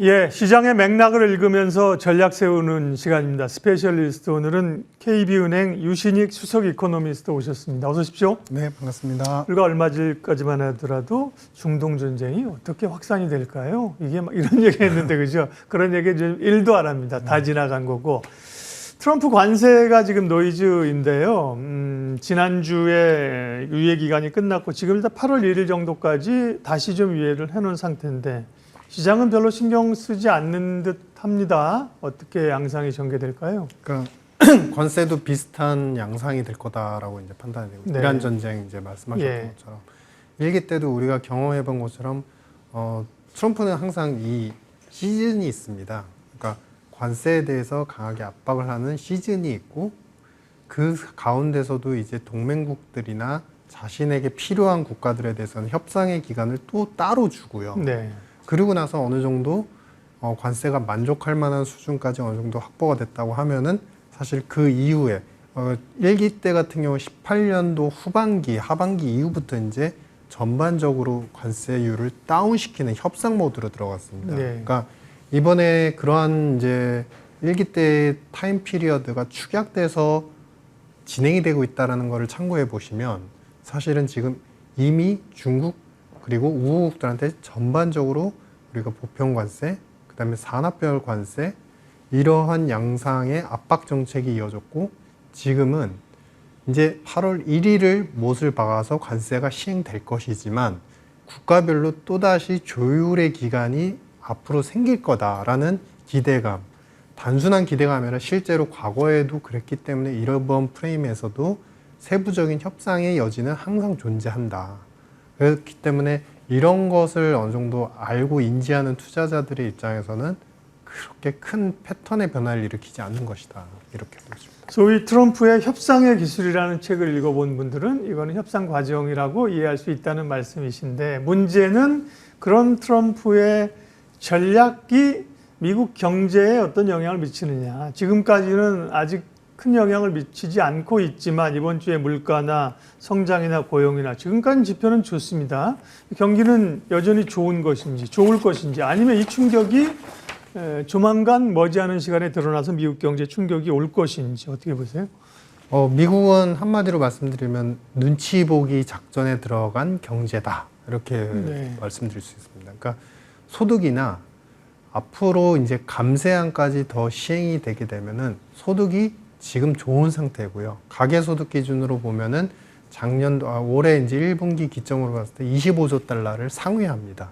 예, 시장의 맥락을 읽으면서 전략 세우는 시간입니다. 스페셜리스트 오늘은 KB은행 유신익 수석 이코노미스트 오셨습니다. 어서 오십시오. 네, 반갑습니다. 불과 얼마 전까지만 하더라도 중동 전쟁이 어떻게 확산이 될까요? 이게 막 이런 얘기했는데 그죠? 그런 얘기 좀 1도 안 합니다. 다 지나간 거고. 트럼프 관세가 지금 노이즈인데요. 지난주에 유예 기간이 끝났고 지금 일단 8월 1일 정도까지 다시 좀 유예를 해놓은 상태인데 시장은 별로 신경 쓰지 않는 듯 합니다. 어떻게 양상이 전개될까요? 그러니까 관세도 비슷한 양상이 될 거다라고 이제 판단이 되고 네. 이란 전쟁 이제 말씀하셨던 예. 것처럼 일기 때도 우리가 경험해본 것처럼 트럼프는 항상 이 시즌이 있습니다. 그러니까 관세에 대해서 강하게 압박을 하는 시즌이 있고 그 가운데서도 이제 동맹국들이나 자신에게 필요한 국가들에 대해서는 협상의 기간을 또 따로 주고요. 네. 그리고 나서 어느 정도 관세가 만족할 만한 수준까지 어느 정도 확보가 됐다고 하면은 사실 그 이후에 일기 때 같은 경우 18년도 후반기, 하반기 이후부터 이제 전반적으로 관세율을 다운시키는 협상 모드로 들어갔습니다. 네. 그러니까 이번에 그러한 이제 일기 때 타임 피리어드가 축약돼서 진행이 되고 있다라는 것을 참고해 보시면 사실은 지금 이미 중국 그리고 우호국들한테 전반적으로 우리가 보편 관세, 그다음에 산업별 관세 이러한 양상의 압박 정책이 이어졌고 지금은 이제 8월 1일을 못을 박아서 관세가 시행될 것이지만 국가별로 또다시 조율의 기간이 앞으로 생길 거다라는 기대감, 단순한 기대감이 아니라 실제로 과거에도 그랬기 때문에 이번 프레임에서도 세부적인 협상의 여지는 항상 존재한다. 그렇기 때문에 이런 것을 어느 정도 알고 인지하는 투자자들의 입장에서는 그렇게 큰 패턴의 변화를 일으키지 않는 것이다. 이렇게 보십니다. 소위 트럼프의 협상의 기술이라는 책을 읽어본 분들은 이거는 협상 과정이라고 이해할 수 있다는 말씀이신데 문제는 그런 트럼프의 전략이 미국 경제에 어떤 영향을 미치느냐. 지금까지는 아직 큰 영향을 미치지 않고 있지만 이번 주에 물가나 성장이나 고용이나 지금까지 지표는 좋습니다. 경기는 여전히 좋은 것인지 좋을 것인지 아니면 이 충격이 조만간 머지않은 시간에 드러나서 미국 경제 충격이 올 것인지 어떻게 보세요? 미국은 한마디로 말씀드리면 눈치 보기 작전에 들어간 경제다. 이렇게 네. 말씀드릴 수 있습니다. 그러니까 소득이나 앞으로 이제 감세안까지 더 시행이 되게 되면은 소득이 지금 좋은 상태고요. 가계소득 기준으로 보면은 올해 이제 1분기 기점으로 봤을 때 25조 달러를 상회합니다.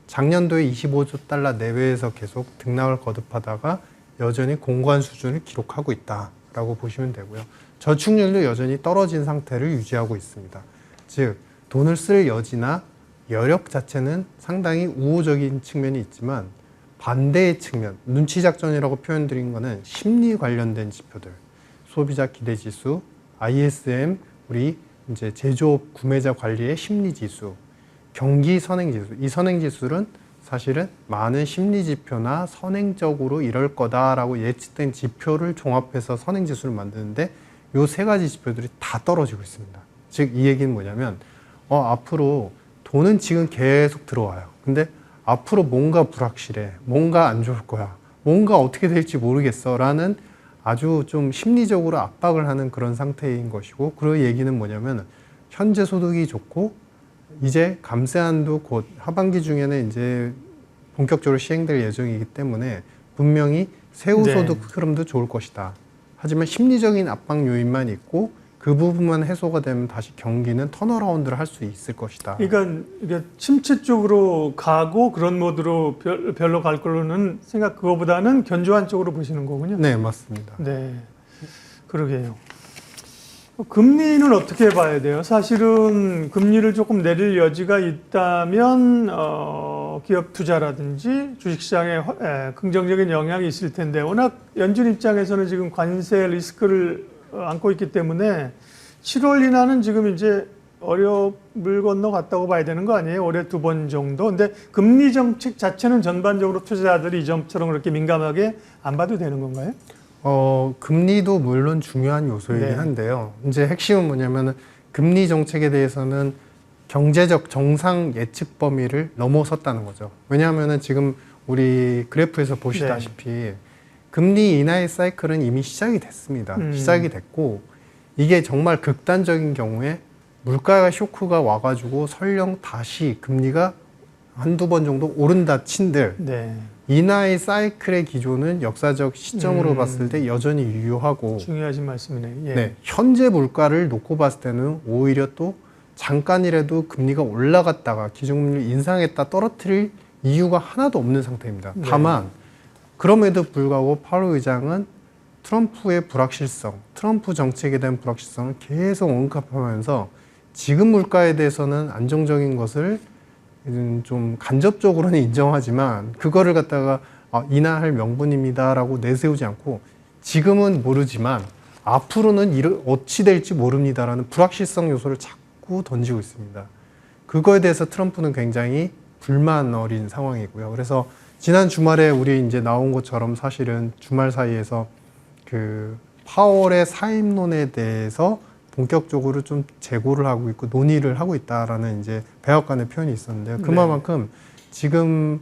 작년도에 25조 달러 내외에서 계속 등락을 거듭하다가 여전히 공고한 수준을 기록하고 있다라고 보시면 되고요. 저축률도 여전히 떨어진 상태를 유지하고 있습니다. 즉 돈을 쓸 여지나 여력 자체는 상당히 우호적인 측면이 있지만 반대의 측면, 눈치 작전이라고 표현드린 거는 심리 관련된 지표들, 소비자 기대 지수, ISM, 우리 이제 제조업 구매자 관리의 심리 지수, 경기 선행 지수. 이 선행 지수는 사실은 많은 심리 지표나 선행적으로 이럴 거다라고 예측된 지표를 종합해서 선행 지수를 만드는데 이 세 가지 지표들이 다 떨어지고 있습니다. 즉 이 얘기는 뭐냐면 앞으로 돈은 지금 계속 들어와요. 근데 앞으로 뭔가 불확실해, 뭔가 안 좋을 거야, 뭔가 어떻게 될지 모르겠어 라는 아주 좀 심리적으로 압박을 하는 그런 상태인 것이고 그 얘기는 뭐냐면 현재 소득이 좋고 이제 감세안도 곧 하반기 중에는 이제 본격적으로 시행될 예정이기 때문에 분명히 세후 소득 흐름도 좋을 것이다. 하지만 심리적인 압박 요인만 있고 그 부분만 해소가 되면 다시 경기는 턴어라운드를 할 수 있을 것이다. 그러니까 이게 침체 쪽으로 가고 그런 모드로 별로 갈 걸로는 그거보다는 견조한 쪽으로 보시는 거군요. 네, 맞습니다. 네, 그러게요. 금리는 어떻게 봐야 돼요? 사실은 금리를 조금 내릴 여지가 있다면 기업 투자라든지 주식시장에 긍정적인 영향이 있을 텐데 워낙 연준 입장에서는 지금 관세 리스크를 안고 있기 때문에 7월 인하는 지금 이제 어려움을 건너갔다고 봐야 되는 거 아니에요? 올해 2번 정도. 근데 금리 정책 자체는 전반적으로 투자자들이 이전처럼 그렇게 민감하게 안 봐도 되는 건가요? 금리도 물론 중요한 요소이긴 한데요. 이제 핵심은 뭐냐면은 금리 정책에 대해서는 경제적 정상 예측 범위를 넘어섰다는 거죠. 왜냐하면은 지금 우리 그래프에서 보시다시피 금리 인하의 사이클은 이미 시작이 됐습니다. 시작이 됐고 이게 정말 극단적인 경우에 물가 쇼크가 와가지고 설령 다시 금리가 한두 번 정도 오른다 친들 네. 인하의 사이클의 기조는 역사적 시점으로 봤을 때 여전히 유효하고 중요하신 말씀이네요. 예. 네, 현재 물가를 놓고 봤을 때는 오히려 또 잠깐이라도 금리가 올라갔다가 기준금리를 인상했다 떨어뜨릴 이유가 하나도 없는 상태입니다. 네. 다만 그럼에도 불구하고 파월 의장은 트럼프의 불확실성, 트럼프 정책에 대한 불확실성을 계속 언급하면서 지금 물가에 대해서는 안정적인 것을 좀 간접적으로는 인정하지만 그거를 갖다가 인하할 명분입니다라고 내세우지 않고 지금은 모르지만 앞으로는 어찌 될지 모릅니다라는 불확실성 요소를 자꾸 던지고 있습니다. 그거에 대해서 트럼프는 굉장히 불만 어린 상황이고요. 그래서 지난 주말에 우리 이제 나온 것처럼 사실은 주말 사이에서 그 파월의 사임론에 대해서 본격적으로 좀 재고를 하고 있고 논의를 하고 있다라는 이제 백악관의 표현이 있었는데요. 그만큼 지금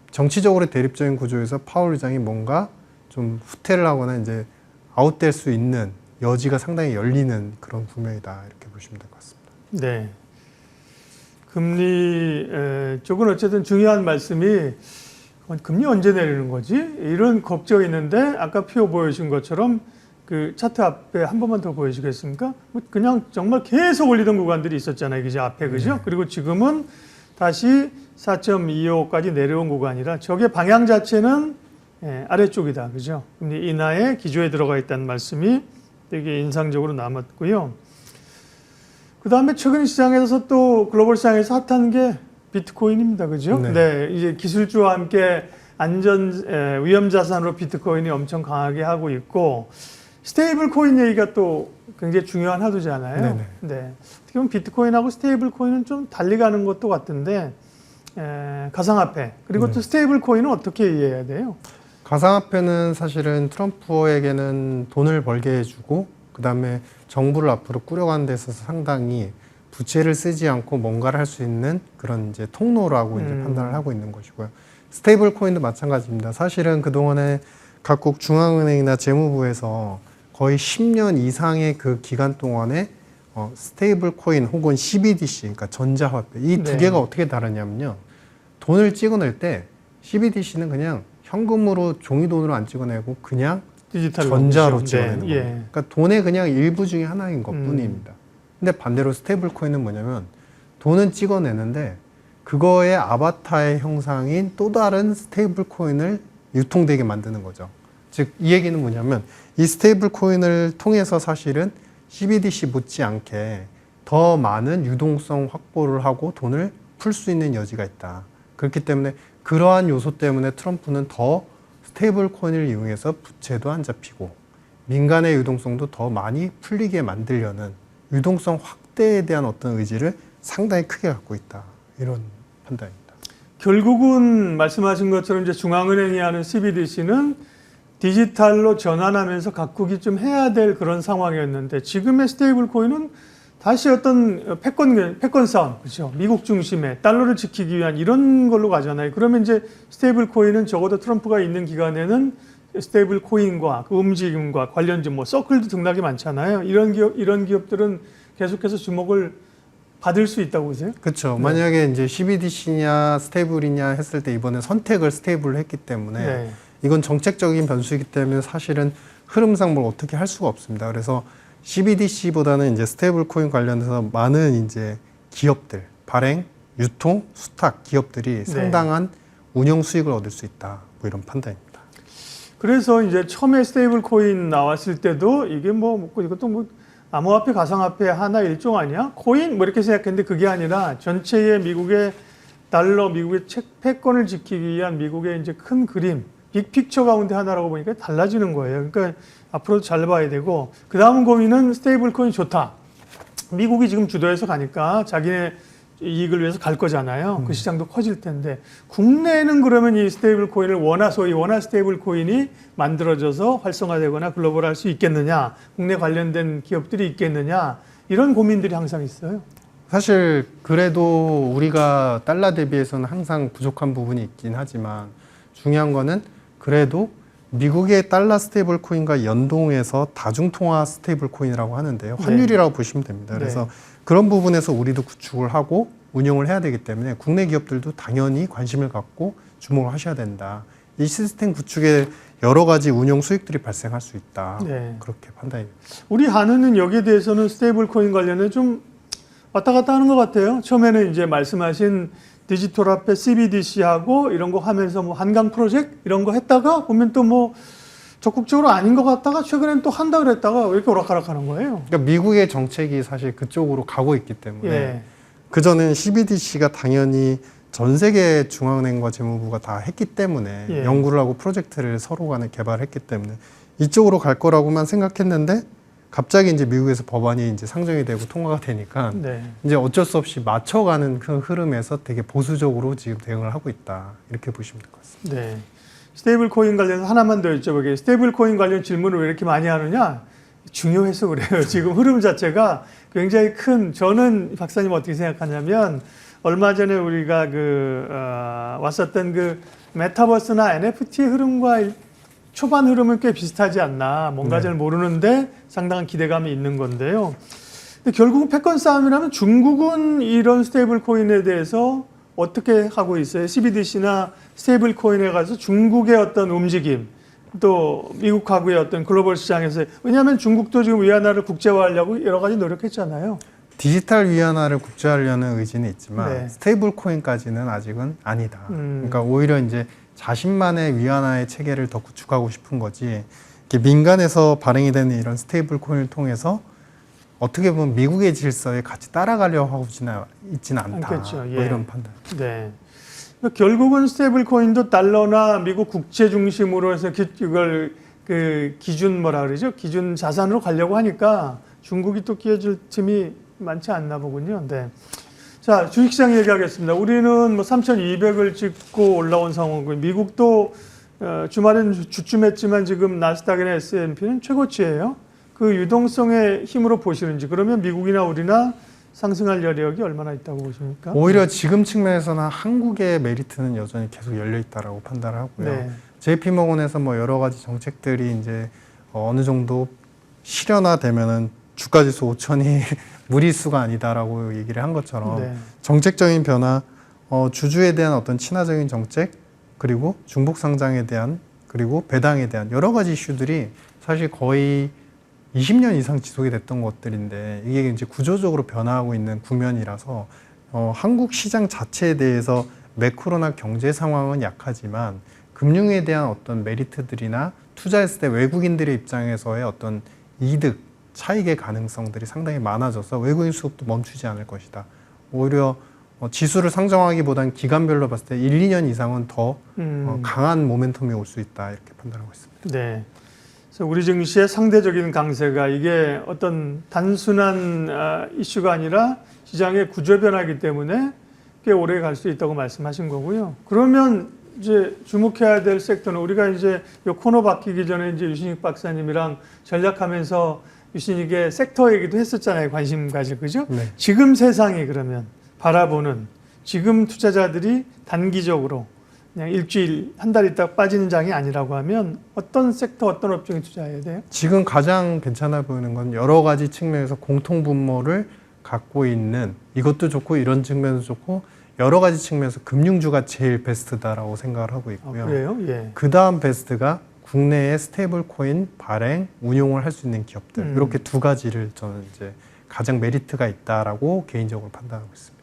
정치적으로 대립적인 구조에서 파월 의장이 뭔가 좀 후퇴를 하거나 이제 아웃될 수 있는 여지가 상당히 열리는 그런 국면이다 이렇게 보시면 될 것 같습니다. 네. 금리 쪽은 어쨌든 중요한 말씀이 금리 언제 내리는 거지? 이런 걱정이 있는데 아까 표 보여주신 것처럼 그 차트 앞에 한 번만 더 보여주시겠습니까? 그냥 정말 계속 올리던 구간들이 있었잖아요. 그죠? 앞에 그죠? 네. 그리고 지금은 다시 4.25까지 내려온 구간이라 저게 방향 자체는 아래쪽이다. 그죠? 금리 인하의 기조에 들어가 있다는 말씀이 되게 인상적으로 남았고요. 그 다음에 최근 시장에서 또 글로벌 시장에서 핫한 게 비트코인입니다. 그죠? 네. 네. 이제 기술주와 함께 위험 자산으로 비트코인이 엄청 강하게 하고 있고 스테이블 코인 얘기가 또 굉장히 중요한 화두잖아요. 네네. 네. 어떻게 보면 비트코인하고 스테이블 코인은 좀 달리 가는 것도 같은데 가상화폐 그리고 네. 또 스테이블 코인은 어떻게 이해해야 돼요? 가상화폐는 사실은 트럼프에게는 돈을 벌게 해주고 그 다음에 정부를 앞으로 꾸려가는 데 있어서 상당히 부채를 쓰지 않고 뭔가를 할 수 있는 그런 이제 통로라고 이제 판단을 하고 있는 것이고요. 스테이블 코인도 마찬가지입니다. 사실은 그동안에 각국 중앙은행이나 재무부에서 거의 10년 이상의 그 기간 동안에 스테이블 코인 혹은 CBDC, 그러니까 전자화폐 이 두 네. 개가 어떻게 다르냐면요. 돈을 찍어낼 때 CBDC는 그냥 현금으로 종이돈으로 안 찍어내고 그냥 디지털로 전자로 그렇죠. 찍어내는 네. 거예요. 예. 그러니까 돈의 그냥 일부 중에 하나인 것 뿐입니다. 근데 반대로 스테이블 코인은 뭐냐면 돈은 찍어내는데 그거의 아바타의 형상인 또 다른 스테이블 코인을 유통되게 만드는 거죠. 즉 이 얘기는 뭐냐면 이 스테이블 코인을 통해서 사실은 CBDC 못지않게 더 많은 유동성 확보를 하고 돈을 풀 수 있는 여지가 있다. 그렇기 때문에 그러한 요소 때문에 트럼프는 더 스테이블 코인을 이용해서 부채도 안 잡히고 민간의 유동성도 더 많이 풀리게 만들려는 유동성 확대에 대한 어떤 의지를 상당히 크게 갖고 있다. 이런 판단입니다. 결국은 말씀하신 것처럼 이제 중앙은행이 하는 CBDC는 디지털로 전환하면서 각국이 좀 해야 될 그런 상황이었는데 지금의 스테이블 코인은 다시 어떤 패권 싸움, 그렇죠? 미국 중심의 달러를 지키기 위한 이런 걸로 가잖아요. 그러면 이제 스테이블 코인은 적어도 트럼프가 있는 기간에는 스테이블 코인과 그 움직임과 관련된 뭐 서클도 등락이 많잖아요. 이런 기업들은 계속해서 주목을 받을 수 있다고 보세요? 그렇죠. 네. 만약에 이제 CBDC냐 스테이블이냐 했을 때 이번에 선택을 스테이블로 했기 때문에 네. 이건 정책적인 변수이기 때문에 사실은 흐름상 뭘 어떻게 할 수가 없습니다. 그래서 CBDC보다는 이제 스테이블 코인 관련해서 많은 이제 기업들, 발행, 유통, 수탁 기업들이 상당한 운영 수익을 얻을 수 있다. 뭐 이런 판단입니다. 그래서 이제 처음에 스테이블 코인 나왔을 때도 이게 뭐 이것도 뭐 암호화폐, 가상화폐 하나 일종 아니야? 코인 뭐 이렇게 생각했는데 그게 아니라 전체의 미국의 달러, 미국의 패권을 지키기 위한 미국의 이제 큰 그림, 빅픽처 가운데 하나라고 보니까 달라지는 거예요. 그러니까 앞으로도 잘 봐야 되고 그 다음 고민은 스테이블 코인 좋다. 미국이 지금 주도해서 가니까 자기네 이익을 위해서 갈 거잖아요. 그 시장도 커질 텐데 국내에는 그러면 이 스테이블 코인을 소위 원화 스테이블 코인이 만들어져서 활성화되거나 글로벌할 수 있겠느냐, 국내 관련된 기업들이 있겠느냐 이런 고민들이 항상 있어요. 사실 그래도 우리가 달러 대비해서는 항상 부족한 부분이 있긴 하지만 중요한 거는 그래도 미국의 달러 스테이블 코인과 연동해서 다중통화 스테이블 코인이라고 하는데요. 환율이라고 보시면 됩니다. 그래서 그런 부분에서 우리도 구축을 하고 운용을 해야 되기 때문에 국내 기업들도 당연히 관심을 갖고 주목을 하셔야 된다. 이 시스템 구축에 여러 가지 운용 수익들이 발생할 수 있다. 그렇게 판단이 됩니다. 우리 한은은 여기에 대해서는 스테이블 코인 관련해 좀 왔다 갔다 하는 것 같아요. 처음에는 이제 말씀하신 디지털 화폐 CBDC하고 이런 거 하면서 뭐 한강 프로젝트 이런 거 했다가 보면 또 뭐 적극적으로 아닌 것 같다가 최근엔 또 한다 그랬다가 왜 이렇게 오락가락하는 거예요? 그러니까 미국의 정책이 사실 그쪽으로 가고 있기 때문에 그전엔 CBDC가 당연히 전 세계 중앙은행과 재무부가 다 했기 때문에 연구를 하고 프로젝트를 서로 간에 개발했기 때문에 이쪽으로 갈 거라고만 생각했는데 갑자기 이제 미국에서 법안이 이제 상정이 되고 통과가 되니까 이제 어쩔 수 없이 맞춰가는 그 흐름에서 되게 보수적으로 지금 대응을 하고 있다. 이렇게 보시면 될 것 같습니다. 네. 스테이블 코인 관련해서 하나만 더 여쭤볼게요. 스테이블 코인 관련 질문을 왜 이렇게 많이 하느냐? 중요해서 그래요. 지금 흐름 자체가 굉장히 큰, 저는 박사님 어떻게 생각하냐면 얼마 전에 우리가 왔었던 그 메타버스나 NFT 흐름과 초반 흐름은 꽤 비슷하지 않나. 뭔가 잘 모르는데 상당한 기대감이 있는 건데요. 근데 결국은 패권 싸움이라면 중국은 이런 스테이블 코인에 대해서 어떻게 하고 있어요? CBDC나 스테이블 코인에 가서 중국의 어떤 움직임, 또 미국하고의 어떤 글로벌 시장에서, 왜냐하면 중국도 지금 위안화를 국제화하려고 여러 가지 노력했잖아요. 디지털 위안화를 국제화하려는 의지는 있지만 스테이블 코인까지는 아직은 아니다. 그러니까 오히려 이제 자신만의 위안화의 체계를 더 구축하고 싶은 거지. 민간에서 발행이 되는 이런 스테이블 코인을 통해서 어떻게 보면 미국의 질서에 같이 따라가려고 하고 있지는 않다. 그렇죠. 뭐 이런 판단. 네. 결국은 스테이블 코인도 달러나 미국 국채 중심으로 해서 이걸 그 기준 뭐라 그러죠? 기준 자산으로 가려고 하니까 중국이 또 끼어줄 틈이 많지 않나 보군요. 네. 자, 주식시장 얘기하겠습니다. 우리는 뭐 3,200을 찍고 올라온 상황이고, 미국도 주말엔 주춤했지만 지금 나스닥이나 S&P는 최고치예요. 그 유동성의 힘으로 보시는지, 그러면 미국이나 우리나 상승할 여력이 얼마나 있다고 보십니까? 오히려 지금 측면에서는 한국의 메리트는 여전히 계속 열려 있다라고 판단을 하고요. JP모건에서 뭐 여러 가지 정책들이 이제 어느 정도 실현화되면은 주가지수 5천이 무리수가 아니다라고 얘기를 한 것처럼 정책적인 변화, 주주에 대한 어떤 친화적인 정책, 그리고 중복 상장에 대한, 그리고 배당에 대한 여러 가지 이슈들이 사실 거의 20년 이상 지속이 됐던 것들인데 이게 이제 구조적으로 변화하고 있는 국면이라서 한국 시장 자체에 대해서 매크로나 경제 상황은 약하지만 금융에 대한 어떤 메리트들이나 투자했을 때 외국인들의 입장에서의 어떤 이득, 차익의 가능성들이 상당히 많아져서 외국인 수급도 멈추지 않을 것이다. 오히려 지수를 상정하기보다는 기간별로 봤을 때 1, 2년 이상은 더 강한 모멘텀이 올 수 있다. 이렇게 판단하고 있습니다. 네. 그래서 우리 증시의 상대적인 강세가 이게 어떤 단순한 이슈가 아니라 시장의 구조 변화이기 때문에 꽤 오래 갈 수 있다고 말씀하신 거고요. 그러면 이제 주목해야 될 섹터는 우리가 이제 요 코너 바뀌기 전에 이제 유신익 박사님이랑 전략하면서 유신익의 섹터 얘기도 했었잖아요. 관심 가질, 그죠? 지금 세상이 그러면 바라보는 지금 투자자들이 단기적으로 그냥 일주일, 한 달 있다 빠지는 장이 아니라고 하면 어떤 섹터, 어떤 업종에 투자해야 돼요? 지금 가장 괜찮아 보이는 건 여러 가지 측면에서 공통 분모를 갖고 있는, 이것도 좋고 이런 측면도 좋고 여러 가지 측면에서 금융주가 제일 베스트다라고 생각을 하고 있고요. 그래요? 그 다음 베스트가 국내의 스테이블 코인 발행, 운용을 할 수 있는 기업들. 이렇게 두 가지를 저는 이제 가장 메리트가 있다라고 개인적으로 판단하고 있습니다.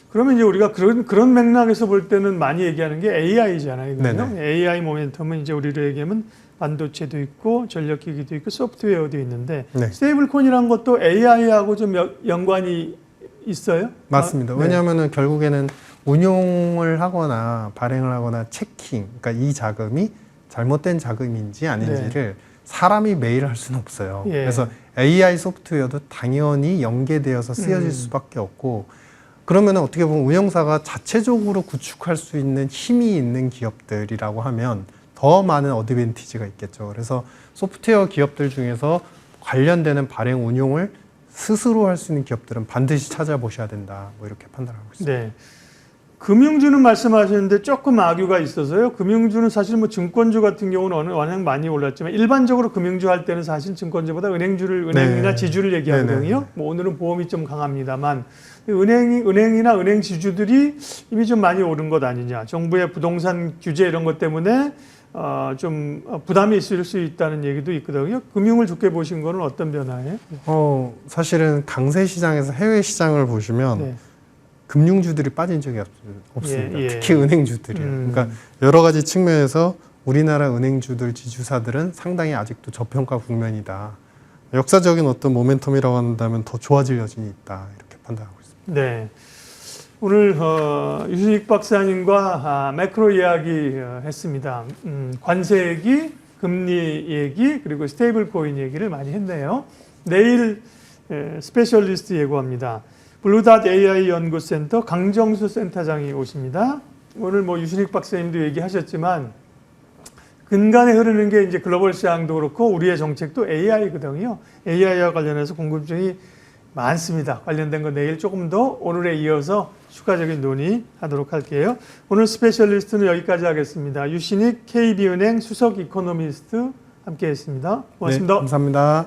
그러면 이제 우리가 그런 맥락에서 볼 때는 많이 얘기하는 게 AI잖아요. AI 모멘텀은 이제 우리로 얘기하면 반도체도 있고 전력기기도 있고 소프트웨어도 있는데 스테이블 코인이라는 것도 AI하고 좀 연관이 있어요? 맞습니다. 왜냐하면 결국에는 운용을 하거나 발행을 하거나 체킹, 그러니까 이 자금이 잘못된 자금인지 아닌지를 사람이 매일 할 수는 없어요. 그래서 AI 소프트웨어도 당연히 연계되어서 쓰여질 수밖에 없고, 그러면 어떻게 보면 운영사가 자체적으로 구축할 수 있는 힘이 있는 기업들이라고 하면 더 많은 어드밴티지가 있겠죠. 그래서 소프트웨어 기업들 중에서 관련되는 발행 운용을 스스로 할 수 있는 기업들은 반드시 찾아보셔야 된다. 뭐 이렇게 판단하고 있습니다. 금융주는 말씀하셨는데 조금 악유가 있어서요. 금융주는 사실 뭐 증권주 같은 경우는 워낙 많이 올랐지만 일반적으로 금융주 할 때는 사실 증권주보다 은행이나 네. 지주를 얘기하거든요. 네네. 뭐 오늘은 보험이 좀 강합니다만 은행이나 은행 지주들이 이미 좀 많이 오른 것 아니냐. 정부의 부동산 규제 이런 것 때문에 좀 부담이 있을 수 있다는 얘기도 있거든요. 금융을 좋게 보신 거는 어떤 변화예요? 사실은 강세 시장에서 해외 시장을 보시면 네. 금융주들이 빠진 적이 없습니다. 예. 특히 은행주들이요. 그러니까 여러 가지 측면에서 우리나라 은행주들, 지주사들은 상당히 아직도 저평가 국면이다. 역사적인 어떤 모멘텀이라고 한다면 더 좋아질 여진이 있다. 이렇게 판단하고 있습니다. 네. 오늘 유수익 박사님과 매크로 이야기 했습니다. 관세 얘기, 금리 얘기, 그리고 스테이블 코인 얘기를 많이 했네요. 내일 스페셜리스트 예고합니다. 블루닷 AI 연구센터 강정수 센터장이 오십니다. 오늘 뭐 유수익 박사님도 얘기하셨지만 근간에 흐르는 게 이제 글로벌 시장도 그렇고 우리의 정책도 AI거든요. AI와 관련해서 궁금증이 많습니다. 관련된 거 내일 조금 더 오늘에 이어서 추가적인 논의하도록 할게요. 오늘 스페셜리스트는 여기까지 하겠습니다. 유신익 KB은행 수석 이코노미스트 함께했습니다. 고맙습니다. 네, 감사합니다.